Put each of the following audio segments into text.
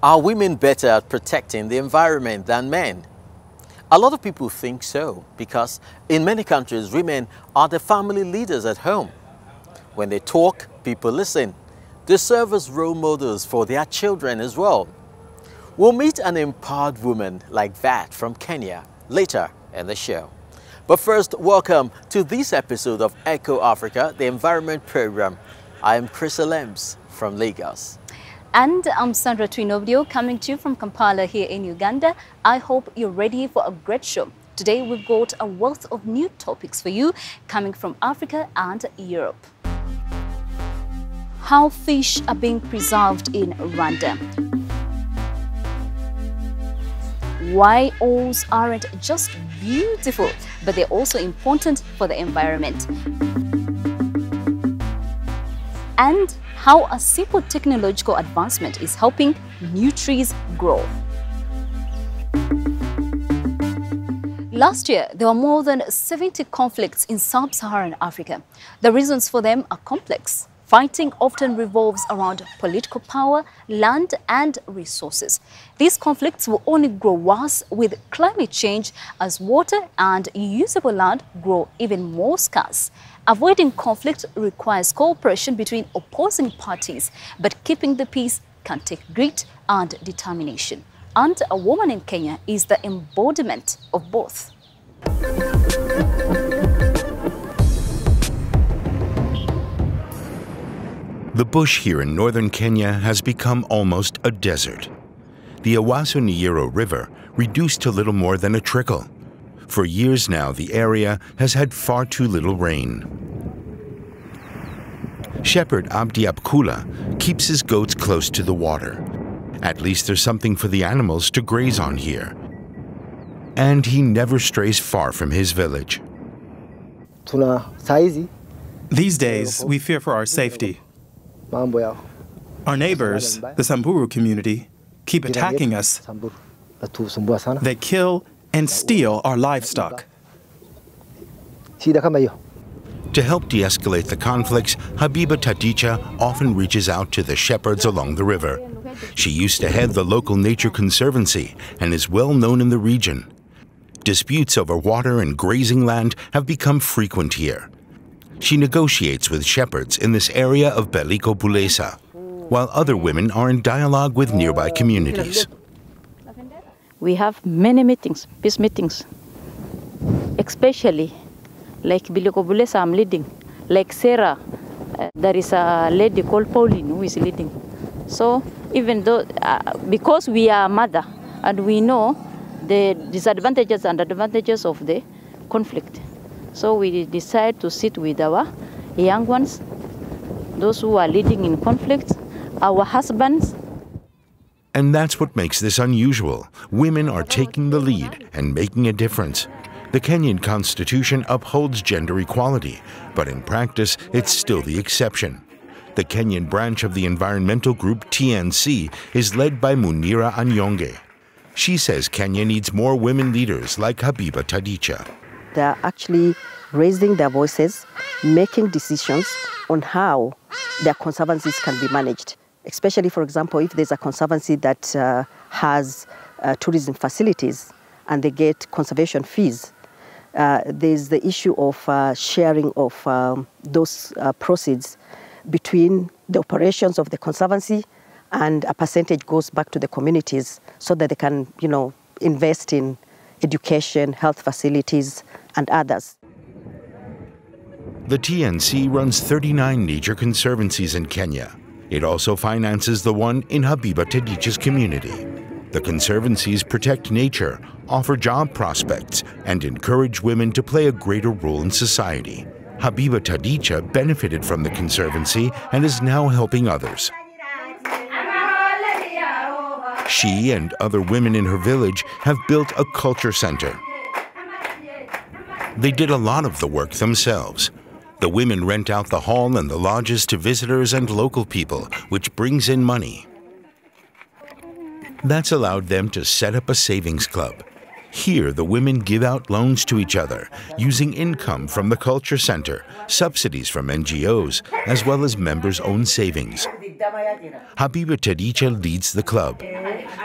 Are women better at protecting the environment than men? A lot of people think so because in many countries, women are the family leaders at home. When they talk, people listen. They serve as role models for their children as well. We'll meet an empowered woman like that from Kenya later in the show. But first, welcome to this episode of EcoAfrica, the environment program. I am Chris Lems from Lagos. And I'm Sandra Twinobdio, coming to you from Kampala here in Uganda. I hope you're ready for a great show. Today we've got a wealth of new topics for you coming from Africa and Europe. How fish are being preserved in Rwanda. Why owls aren't just beautiful, but they're also important for the environment. And how a simple technological advancement is helping new trees grow. Last year, there were more than 70 conflicts in sub-Saharan Africa. The reasons for them are complex. Fighting often revolves around political power, land, and resources. These conflicts will only grow worse with climate change as water and usable land grow even more scarce. Avoiding conflict requires cooperation between opposing parties, but keeping the peace can take grit and determination. And a woman in Kenya is the embodiment of both. The bush here in northern Kenya has become almost a desert. The Ewaso-Nyiro River reduced to little more than a trickle. For years now, the area has had far too little rain. Shepherd Abdi Abkula keeps his goats close to the water. At least there's something for the animals to graze on here. And he never strays far from his village. These days, we fear for our safety. Our neighbors, the Samburu community, keep attacking us. They kill and steal our livestock. To help de-escalate the conflicts, Habiba Tadicha often reaches out to the shepherds along the river. She used to head the local nature conservancy and is well known in the region. Disputes over water and grazing land have become frequent here. She negotiates with shepherds in this area of Beliko Bulesa, while other women are in dialogue with nearby communities. We have many meetings, peace meetings, especially like Beliko Bulesa I'm leading, like Sarah, there is a lady called Pauline who is leading. So even though, because we are mother and we know the disadvantages and advantages of the conflict, so we decide to sit with our young ones, those who are leading in conflicts, our husbands. And that's what makes this unusual. Women are taking the lead and making a difference. The Kenyan Constitution upholds gender equality, but in practice, it's still the exception. The Kenyan branch of the environmental group TNC is led by Munira Anyonge. She says Kenya needs more women leaders like Habiba Tadicha. They are actually raising their voices, making decisions on how their conservancies can be managed. Especially, for example, if there's a conservancy that has tourism facilities and they get conservation fees, there's the issue of sharing of those proceeds between the operations of the conservancy, and a percentage goes back to the communities so that they can, invest in education, health facilities, and others. The TNC runs 39 nature conservancies in Kenya. It also finances the one in Habiba Tadicha's community. The conservancies protect nature, offer job prospects, and encourage women to play a greater role in society. Habiba Tadicha benefited from the conservancy and is now helping others. She and other women in her village have built a culture center. They did a lot of the work themselves. The women rent out the hall and the lodges to visitors and local people, which brings in money. That's allowed them to set up a savings club. Here, the women give out loans to each other, using income from the culture center, subsidies from NGOs, as well as members' own savings. Habiba Tadicha leads the club.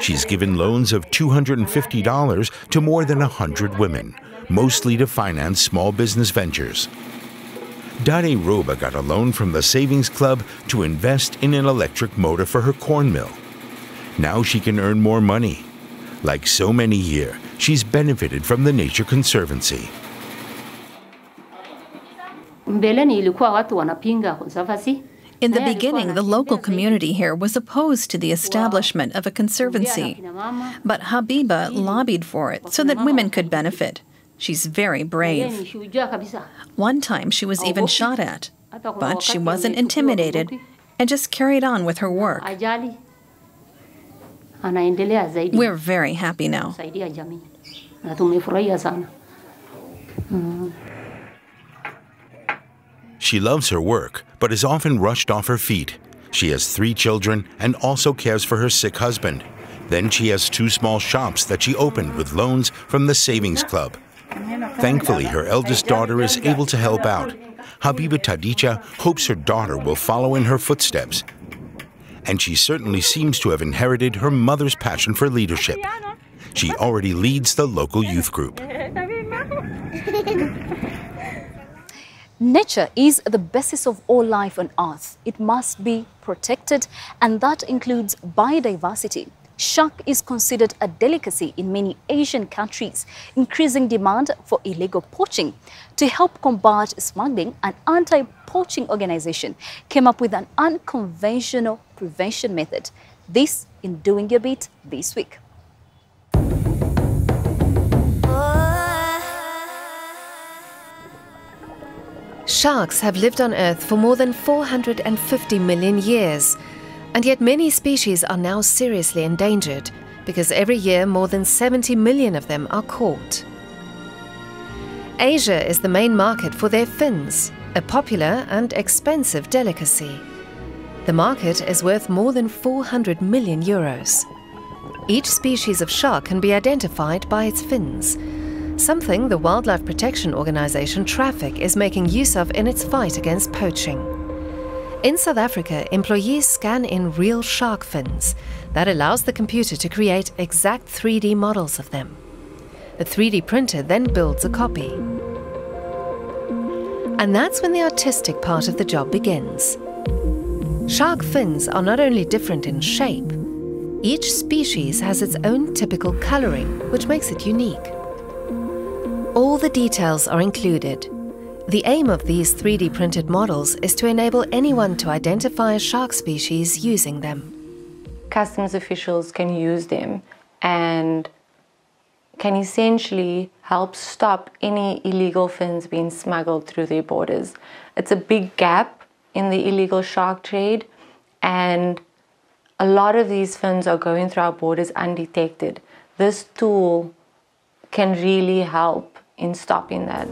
She's given loans of $250 to more than 100 women, mostly to finance small business ventures. Dade Roba got a loan from the Savings Club to invest in an electric motor for her corn mill. Now she can earn more money. Like so many here, she's benefited from the Nature Conservancy. In the beginning, the local community here was opposed to the establishment of a conservancy, but Habiba lobbied for it so that women could benefit. She's very brave. One time she was even shot at, but she wasn't intimidated and just carried on with her work. We're very happy now. She loves her work, but is often rushed off her feet. She has 3 children and also cares for her sick husband. Then she has 2 small shops that she opened with loans from the Savings Club. Thankfully, her eldest daughter is able to help out. Habiba Tadicha hopes her daughter will follow in her footsteps. And she certainly seems to have inherited her mother's passion for leadership. She already leads the local youth group. Nature is the basis of all life on Earth. It must be protected, and that includes biodiversity. Shark is considered a delicacy in many Asian countries, increasing demand for illegal poaching. To help combat smuggling, an anti-poaching organization came up with an unconventional prevention method. This in Doing Your Bit this week. Sharks have lived on Earth for more than 450 million years, and yet many species are now seriously endangered because every year more than 70 million of them are caught. Asia is the main market for their fins, a popular and expensive delicacy. The market is worth more than 400 million euros. Each species of shark can be identified by its fins, something the wildlife protection organization Traffic is making use of in its fight against poaching. In South Africa, employees scan in real shark fins. That allows the computer to create exact 3D models of them. The 3D printer then builds a copy. And that's when the artistic part of the job begins. Shark fins are not only different in shape, each species has its own typical coloring, which makes it unique. All the details are included. The aim of these 3D printed models is to enable anyone to identify a shark species using them. Customs officials can use them and can essentially help stop any illegal fins being smuggled through their borders. It's a big gap in the illegal shark trade, and a lot of these fins are going through our borders undetected. This tool can really help in stopping that.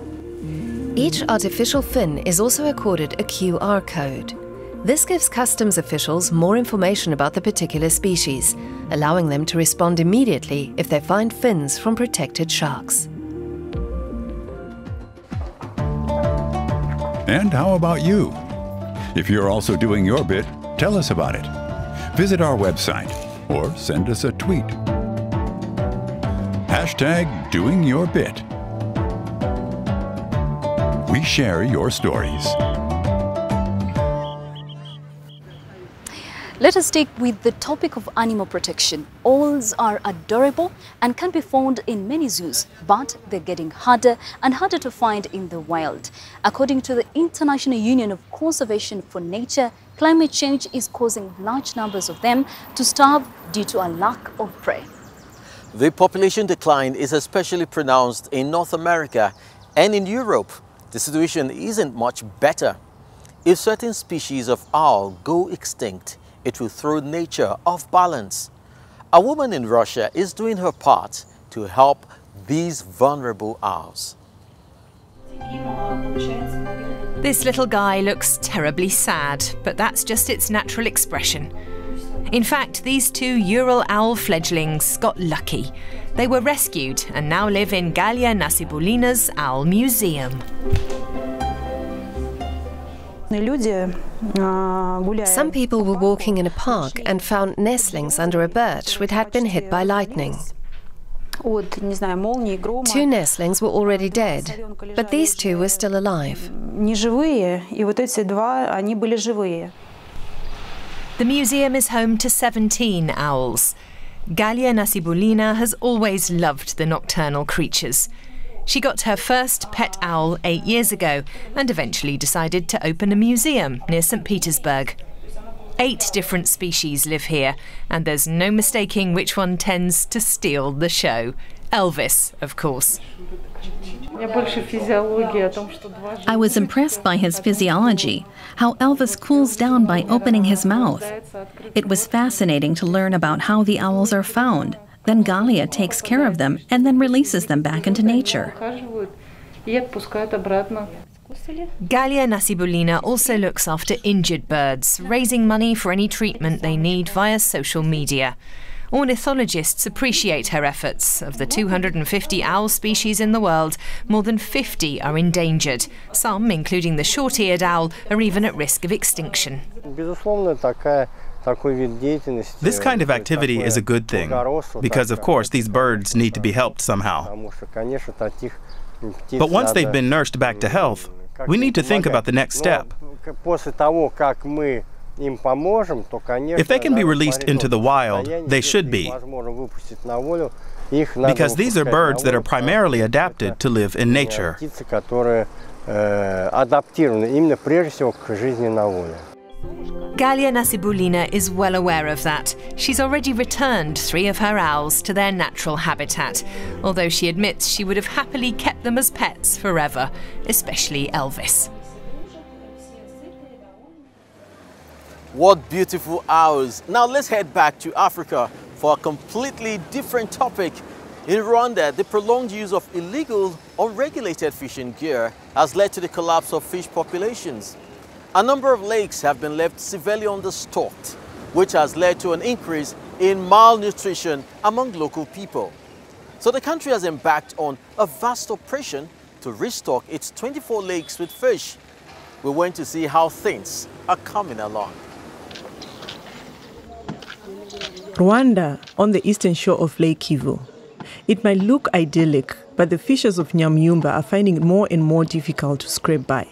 Each artificial fin is also accorded a QR code. This gives customs officials more information about the particular species, allowing them to respond immediately if they find fins from protected sharks. And how about you? If you're also doing your bit, tell us about it. Visit our website or send us a tweet. #DoingYourBit. We share your stories. Let us stick with the topic of animal protection. Owls are adorable and can be found in many zoos, but they're getting harder and harder to find in the wild. According to the International Union of Conservation for Nature, climate change is causing large numbers of them to starve due to a lack of prey. The population decline is especially pronounced in North America and in Europe. The situation isn't much better. If certain species of owl go extinct, it will throw nature off balance. A woman in Russia is doing her part to help these vulnerable owls. This little guy looks terribly sad, but that's just its natural expression. In fact, these 2 Ural owl fledglings got lucky. They were rescued and now live in Galia Nasibulina's Owl Museum. Some people were walking in a park and found nestlings under a birch which had been hit by lightning. 2 nestlings were already dead, but these 2 were still alive. The museum is home to 17 owls. Galia Nasibulina has always loved the nocturnal creatures. She got her first pet owl 8 years ago and eventually decided to open a museum near St. Petersburg. 8 different species live here, and there's no mistaking which one tends to steal the show. Elvis, of course. I was impressed by his physiology, how Elvis cools down by opening his mouth. It was fascinating to learn about how the owls are found. Then Galia takes care of them and then releases them back into nature. Galia Nasibulina also looks after injured birds, raising money for any treatment they need via social media. Ornithologists appreciate her efforts. Of the 250 owl species in the world, more than 50 are endangered. Some, including the short-eared owl, are even at risk of extinction. This kind of activity is a good thing, because of course these birds need to be helped somehow. But once they've been nursed back to health, we need to think about the next step. If they can be released into the wild, they should be, because these are birds that are primarily adapted to live in nature. Galia Nasibulina is well aware of that. She's already returned 3 of her owls to their natural habitat, although she admits she would have happily kept them as pets forever, especially Elvis. What beautiful owls. Now let's head back to Africa for a completely different topic. In Rwanda, the prolonged use of illegal, unregulated fishing gear has led to the collapse of fish populations. A number of lakes have been left severely understocked, which has led to an increase in malnutrition among local people. So the country has embarked on a vast operation to restock its 24 lakes with fish. We went to see how things are coming along. Rwanda, on the eastern shore of Lake Kivu. It might look idyllic, but the fishers of Nyamyumba are finding it more and more difficult to scrape by.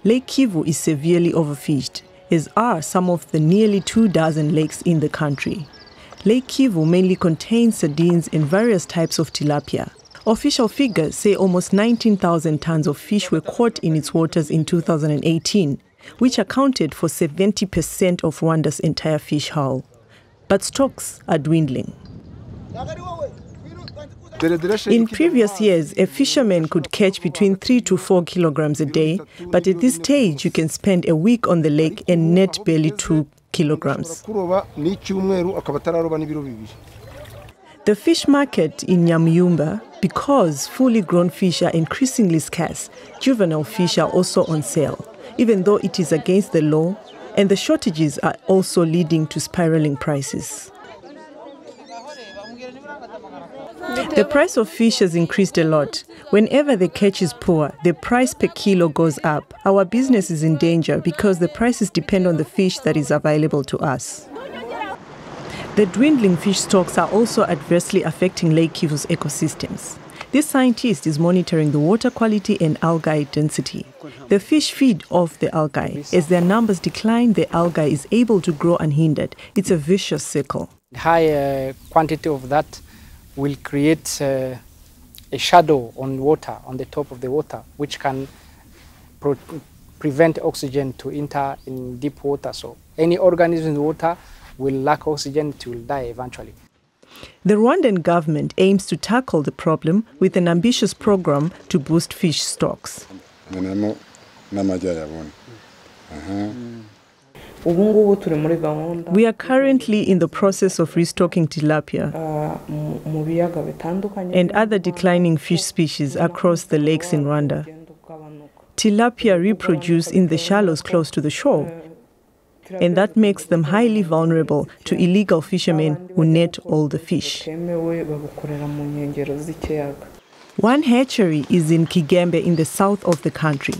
Lake Kivu is severely overfished, as are some of the nearly 24 lakes in the country. Lake Kivu mainly contains sardines and various types of tilapia. Official figures say almost 19,000 tons of fish were caught in its waters in 2018, which accounted for 70% of Rwanda's entire fish haul. But stocks are dwindling. In previous years, a fisherman could catch between 3 to 4 kilograms a day, but at this stage you can spend a week on the lake and net barely 2 kilograms. The fish market in Nyamyumba, because fully grown fish are increasingly scarce, juvenile fish are also on sale, even though it is against the law, and the shortages are also leading to spiraling prices. The price of fish has increased a lot. Whenever the catch is poor, the price per kilo goes up. Our business is in danger because the prices depend on the fish that is available to us. The dwindling fish stocks are also adversely affecting Lake Kivu's ecosystems. This scientist is monitoring the water quality and algae density. The fish feed off the algae. As their numbers decline, the algae is able to grow unhindered. It's a vicious circle. High quantity of that will create a shadow on water, on the top of the water, which can prevent oxygen to enter in deep water. So any organism in the water will lack oxygen, it will die eventually. The Rwandan government aims to tackle the problem with an ambitious program to boost fish stocks. We are currently in the process of restocking tilapia and other declining fish species across the lakes in Rwanda. Tilapia reproduce in the shallows close to the shore, and that makes them highly vulnerable to illegal fishermen who net all the fish. One hatchery is in Kigembe in the south of the country.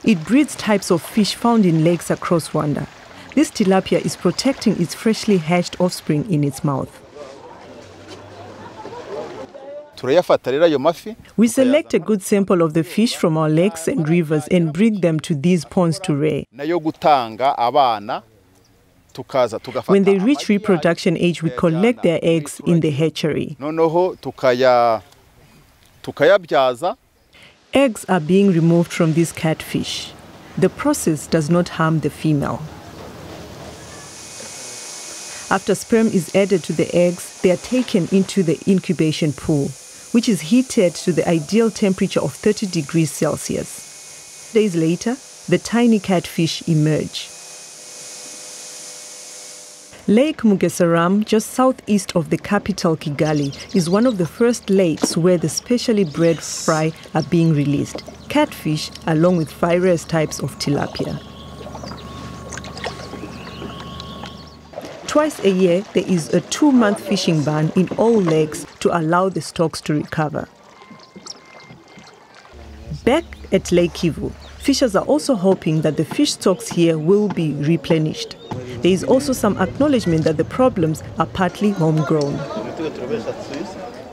It breeds types of fish found in lakes across Rwanda. This tilapia is protecting its freshly hatched offspring in its mouth. We select a good sample of the fish from our lakes and rivers and bring them to these ponds to rear. When they reach reproduction age, we collect their eggs in the hatchery. Eggs are being removed from these catfish. The process does not harm the female. After sperm is added to the eggs, they are taken into the incubation pool, which is heated to the ideal temperature of 30 degrees Celsius. Days later, the tiny catfish emerge. Lake Mugesaram, just southeast of the capital Kigali, is one of the first lakes where the specially bred fry are being released. Catfish, along with various types of tilapia. Twice a year, there is a 2-month fishing ban in all lakes to allow the stocks to recover. Back at Lake Kivu, fishers are also hoping that the fish stocks here will be replenished. There is also some acknowledgement that the problems are partly homegrown.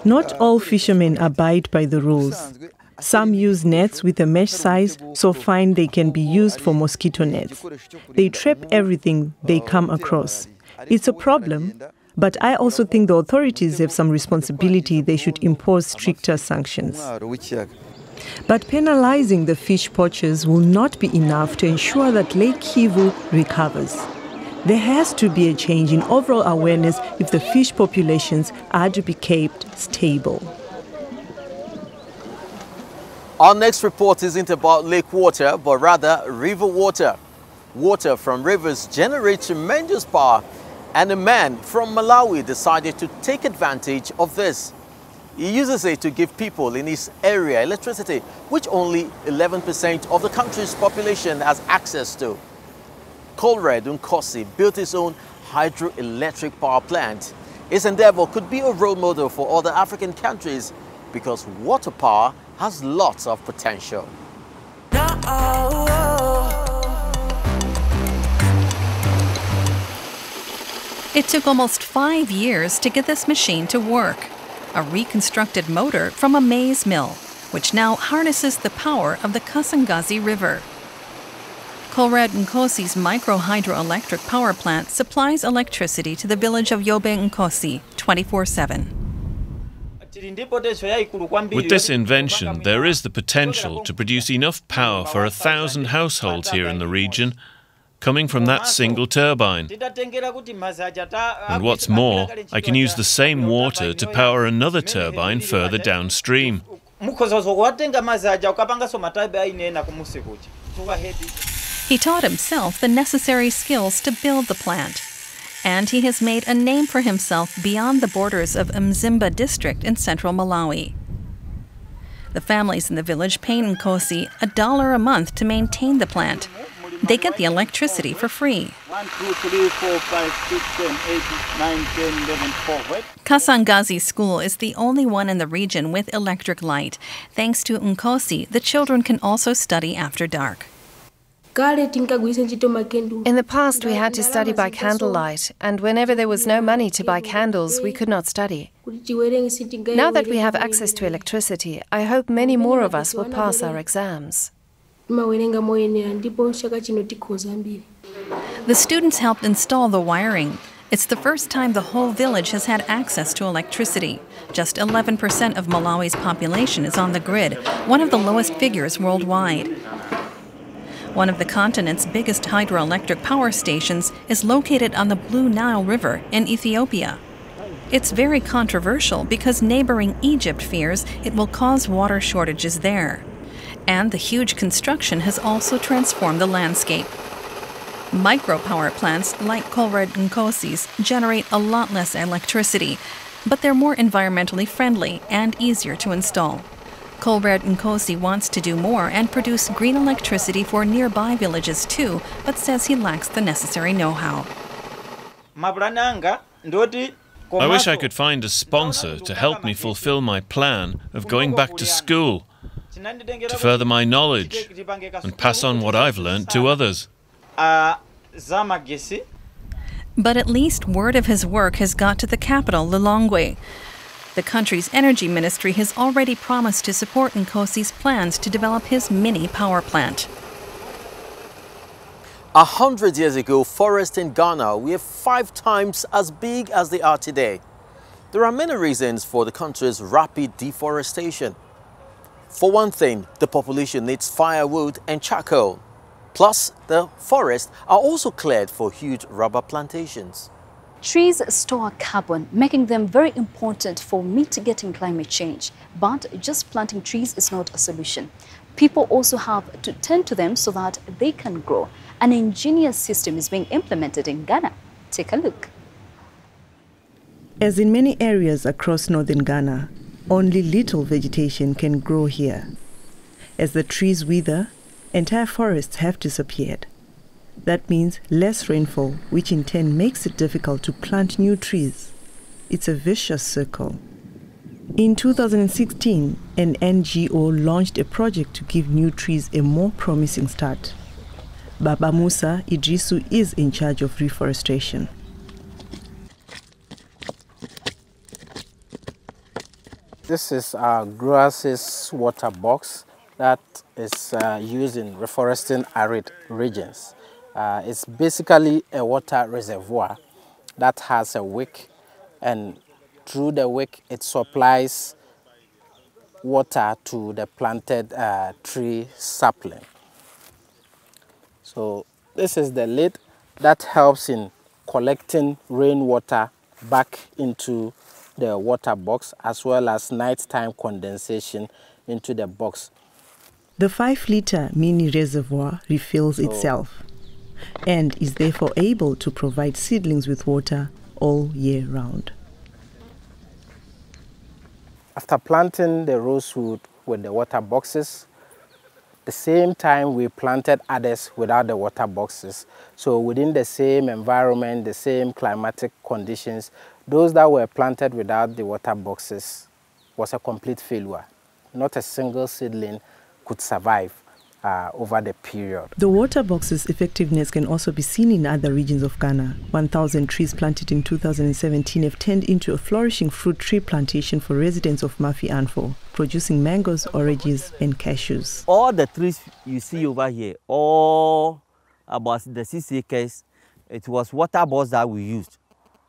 Not all fishermen abide by the rules. Some use nets with a mesh size so fine they can be used for mosquito nets. They trap everything they come across. It's a problem, but I also think the authorities have some responsibility. They should impose stricter sanctions. But penalizing the fish poachers will not be enough to ensure that Lake Kivu recovers. There has to be a change in overall awareness if the fish populations are to be kept stable. Our next report isn't about lake water, but rather river water. Water from rivers generates tremendous power, and a man from Malawi decided to take advantage of this. He uses it to give people in his area electricity, which only 11% of the country's population has access to. Colred Nkosi built his own hydroelectric power plant. His endeavor could be a role model for other African countries because water power has lots of potential. It took almost 5 years to get this machine to work. A reconstructed motor from a maize mill, which now harnesses the power of the Kasangazi River. Colred Nkosi's micro-hydroelectric power plant supplies electricity to the village of Yobe Nkosi 24/7. With this invention, there is the potential to produce enough power for 1,000 households here in the region, coming from that single turbine. And what's more, I can use the same water to power another turbine further downstream. He taught himself the necessary skills to build the plant, and he has made a name for himself beyond the borders of Mzimba district in central Malawi. The families in the village pay Nkosi $1 a month to maintain the plant. They get the electricity for free. 1, 2, 3, 4, 5, 6, 7, 8, 9, 10, 11, 12. Kasangazi School is the only one in the region with electric light. Thanks to Nkosi, the children can also study after dark. In the past, we had to study by candlelight, and whenever there was no money to buy candles, we could not study. Now that we have access to electricity, I hope many more of us will pass our exams. The students helped install the wiring. It's the first time the whole village has had access to electricity. Just 11% of Malawi's population is on the grid, one of the lowest figures worldwide. One of the continent's biggest hydroelectric power stations is located on the Blue Nile River in Ethiopia. It's very controversial because neighboring Egypt fears it will cause water shortages there. And the huge construction has also transformed the landscape. Micropower plants like Colred Nkosi's generate a lot less electricity, but they're more environmentally friendly and easier to install. Colred Nkosi wants to do more and produce green electricity for nearby villages too, but says he lacks the necessary know-how. I wish I could find a sponsor to help me fulfill my plan of going back to school. to further my knowledge and pass on what I've learned to others. But at least word of his work has got to the capital, Lilongwe. The country's energy ministry has already promised to support Nkosi's plans to develop his mini power plant. 100 years ago, forests in Ghana were 5 times as big as they are today. There are many reasons for the country's rapid deforestation. For one thing, the population needs firewood and charcoal. Plus, the forests are also cleared for huge rubber plantations. Trees store carbon, making them very important for mitigating climate change. But just planting trees is not a solution. People also have to tend to them so that they can grow. An ingenious system is being implemented in Ghana. Take a look. As in many areas across northern Ghana, only little vegetation can grow here. As the trees wither, entire forests have disappeared. That means less rainfall, which in turn makes it difficult to plant new trees. It's a vicious circle. In 2016, an NGO launched a project to give new trees a more promising start. Baba Musa Idrisu is in charge of reforestation. This is our grasses water box that is used in reforesting arid regions. It's basically a water reservoir that has a wick, and through the wick it supplies water to the planted tree sapling. So this is the lid that helps in collecting rainwater back into the water box, as well as nighttime condensation into the box. The 5-liter mini reservoir refills itself and is therefore able to provide seedlings with water all year round. After planting the rosewood with the water boxes, the same time we planted others without the water boxes. So within the same environment, the same climatic conditions, those that were planted without the water boxes was a complete failure. Not a single seedling could survive over the period. The water box's effectiveness can also be seen in other regions of Ghana. 1,000 trees planted in 2017 have turned into a flourishing fruit tree plantation for residents of Mafi Anfo, producing mangoes, oranges and cashews. All the trees you see over here, all about the 6 acres, it was water box that we used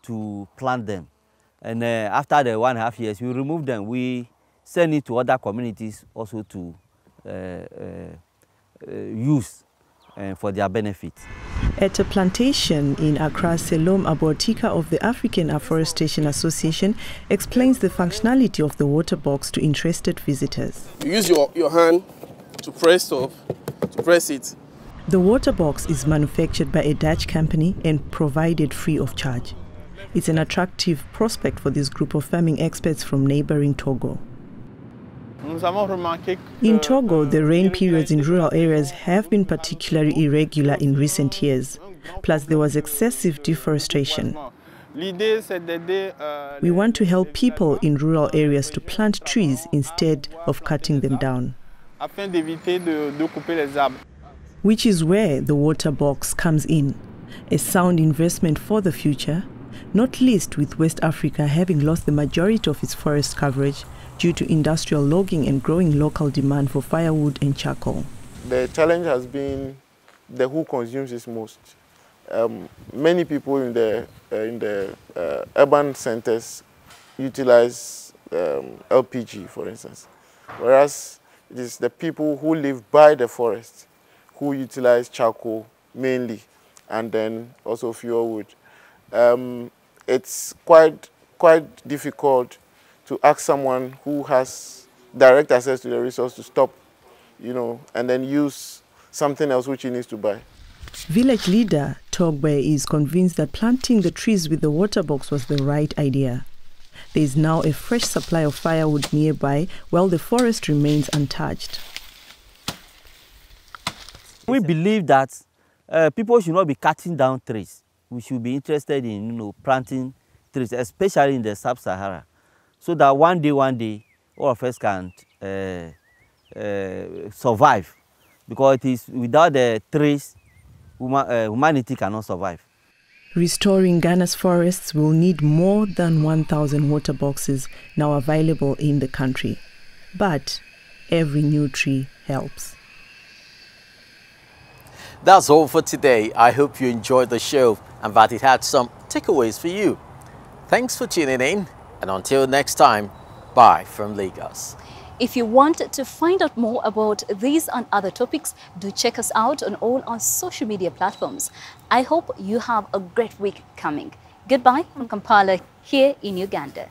to plant them. And after the 1.5 years, we removed them. We send it to other communities also to use for their benefit. At a plantation in Accra, Selom Abortika of the African Afforestation Association explains the functionality of the water box to interested visitors. You use your hand to press it. The water box is manufactured by a Dutch company and provided free of charge. It's an attractive prospect for this group of farming experts from neighboring Togo. In Togo, the rain periods in rural areas have been particularly irregular in recent years. Plus, there was excessive deforestation. We want to help people in rural areas to plant trees instead of cutting them down. Which is where the water box comes in. A sound investment for the future, not least with West Africa having lost the majority of its forest coverage due to industrial logging and growing local demand for firewood and charcoal. The challenge has been who consumes this most. Many people in the urban centers utilize LPG, for instance, whereas it is the people who live by the forest who utilize charcoal mainly, and then also fuel wood. It's quite difficult to ask someone who has direct access to the resource to stop, and then use something else which he needs to buy. Village leader Togbe is convinced that planting the trees with the water box was the right idea. There is now a fresh supply of firewood nearby while the forest remains untouched. We believe that people should not be cutting down trees. We should be interested in planting trees, especially in the sub-Sahara, so that one day, all of us can survive, because it is without the trees, humanity cannot survive. Restoring Ghana's forests will need more than 1,000 water boxes now available in the country. But every new tree helps. That's all for today. I hope you enjoyed the show and that it had some takeaways for you. Thanks for tuning in, and until next time, bye from Lagos. If you want to find out more about these and other topics, do check us out on all our social media platforms. I hope you have a great week coming. Goodbye from Kampala, here in Uganda.